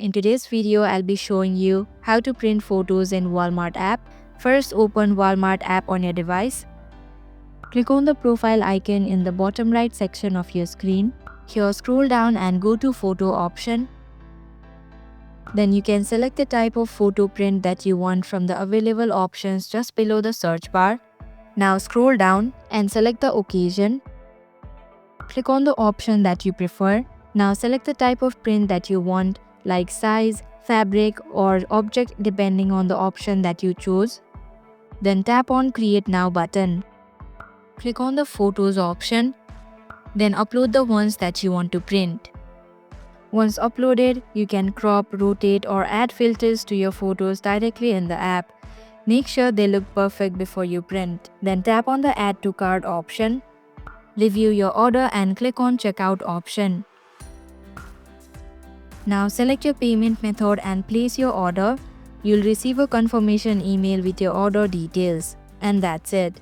In today's video, I'll be showing you how to print photos in Walmart app. First, open Walmart app on your device. Click on the profile icon in the bottom right section of your screen. Here, scroll down and go to photo option. Then you can select the type of photo print that you want from the available options just below the search bar. Now scroll down and select the occasion. Click on the option that you prefer. Now select the type of print that you want, like size, fabric, or object depending on the option that you choose. Then tap on Create Now button. Click on the Photos option. Then upload the ones that you want to print. Once uploaded, you can crop, rotate, or add filters to your photos directly in the app. Make sure they look perfect before you print. Then tap on the Add to Cart option. Review your order and click on Checkout option. Now select your payment method and place your order. You'll receive a confirmation email with your order details. And that's it.